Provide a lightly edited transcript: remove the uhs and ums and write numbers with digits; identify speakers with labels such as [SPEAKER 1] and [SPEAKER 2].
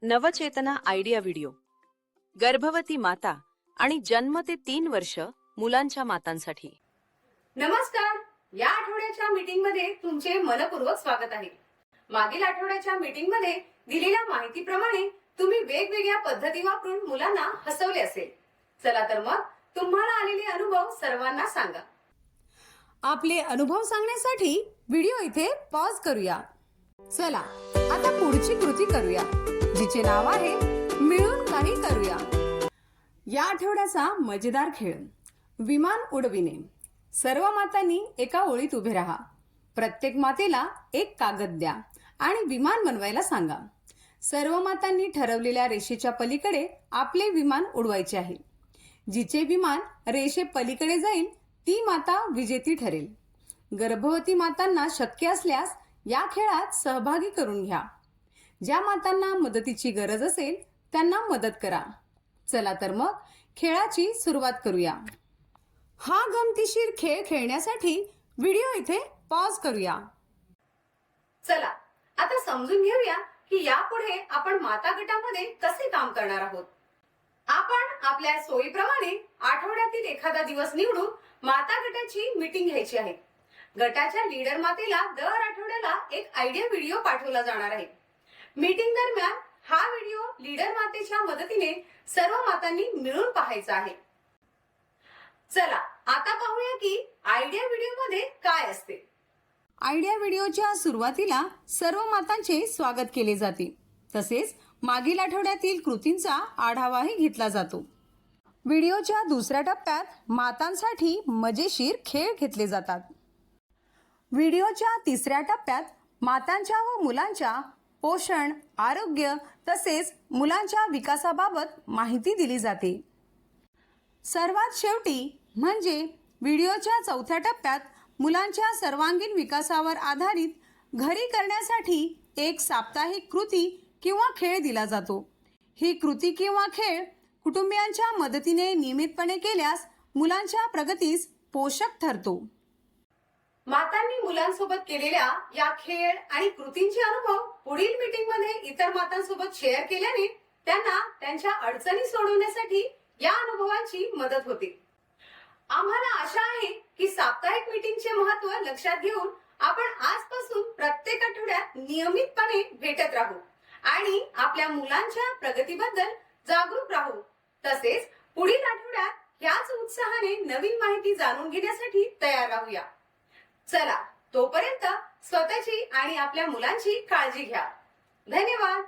[SPEAKER 1] नवचेतना idea video. गर्भवती माता आणि जन्म ते 3 वर्ष मुलांच्या मातांसाठी.
[SPEAKER 2] नमस्कार. या आठवड्याच्या मीटिंग मध्ये तुमचे मनपूर्वक स्वागत आहे. मागील आठवड्याच्या मीटिंग मध्ये दिलेल्या माहितीप्रमाणे तुम्ही वेगवेगळ्या पद्धती वापरून मुलांना हसवले असेल. चला तर मग तुम्हाला आलेले अनुभव सर्वांना सांगा.
[SPEAKER 3] आपले अनुभव सांगण्यासाठी व्हिडिओ इथे पॉज करूया. चला आता पुढची कृती करूया, जिचे नाव आहे मिळून काही करूया. या आठवड्याचा मजेदार खेळ विमान उडविणे. सर्व मातांनी एका ओळीत उभे राहा. प्रत्येक मातेला एक कागद द्या आणि विमान बनवायला सांगा. सर्व मातांनी ठरवलेल्या रेषेच्या पलीकडे आपले विमान उडवायचे आहे. जिचे विमान रेषे पलीकडे जाईल ती माता विजेती ठरेल. गर्भवती मातांना शक्य असल्यास या खेळात सहभागी करून घ्या. ज्या मातांना मदतीची गरज असेल त्यांना मदत करा. चला तर मग खेळाची सुरुवात करूया. हा गमतीशीर खेळ खेळण्यासाठी व्हिडिओ इथे पॉज करूया.
[SPEAKER 2] चला आता समजून घेऊया की यापुढे आपण माता गटामध्ये कसे काम करणार आहोत. आपण आपल्या सोयीप्रमाणे आठवड्यातील एखादा दिवस निवडून माता गटाची मीटिंग घ्यायची आहे. गटाच्या लीडर मातेला दर आठवड्याला एक आयडिया व्हिडिओ पाठवला जाणार आहे. मीटिंग दरम्यान हा व्हिडिओ लीडर मातेच्या मदतीने सर्व मातांनी मिळून पाहायचा आहे. चला आता पाहूया की आयडिया व्हिडिओ मध्ये काय असते.
[SPEAKER 3] आयडिया व्हिडिओच्या सुरुवातीला सर्व मातांचे स्वागत केले जाते. तसेच मागील आठवड्यातील कृतींचा आढावाही घेतला जातो. व्हिडिओच्या दुसऱ्या टप्प्यात मातांसाठी मजेशीर खेळ घेतले जातात. व्हिडिओच्या तिसऱ्या टप्प्यात मातांच्या व मुलांच्या पोषण, आरोग्य तसेच मुलांच्या विकासाबाबत माहिती दिली जाते. सर्वात शेवटी म्हणजे व्हिडिओच्या चौथ्या टप्प्यात मुलांच्या सर्वांगीण विकासावर आधारित घरी करण्यासाठी एक साप्ताहिक कृती किंवा खेळ दिला जातो. ही कृती किंवा खेळ कुटुंबियांच्या मदतीने नियमितपणे केल्यास मुलांच्या प्रगतीस पोषक ठरतो.
[SPEAKER 2] मातांनी मुलांसोबत केलेल्या या खेळ आणि कृतींचे अनुभव पुढील मीटिंग मध्ये इतर मातांसोबत शेअर केल्याने त्यांना त्यांच्या अडचणी सोडवण्यासाठी या अनुभवांची मदत होते. आम्हाला आशा आहे की साप्ताहिक मीटिंगचे महत्त्व लक्षात घेऊन आपण आजपासून प्रत्येक आठवड्यात नियमितपणे भेटत राहू आणि आपल्या मुलांच्या प्रगतीबद्दल जागरूक राहू. तसेच पुढील आठवड्यात याच उत्साहाने नवीन माहिती जाणून घेण्यासाठी तयार राहूया. चला तोपर्यंत स्वतःची आणि आपल्या मुलांची काळजी घ्या. धन्यवाद.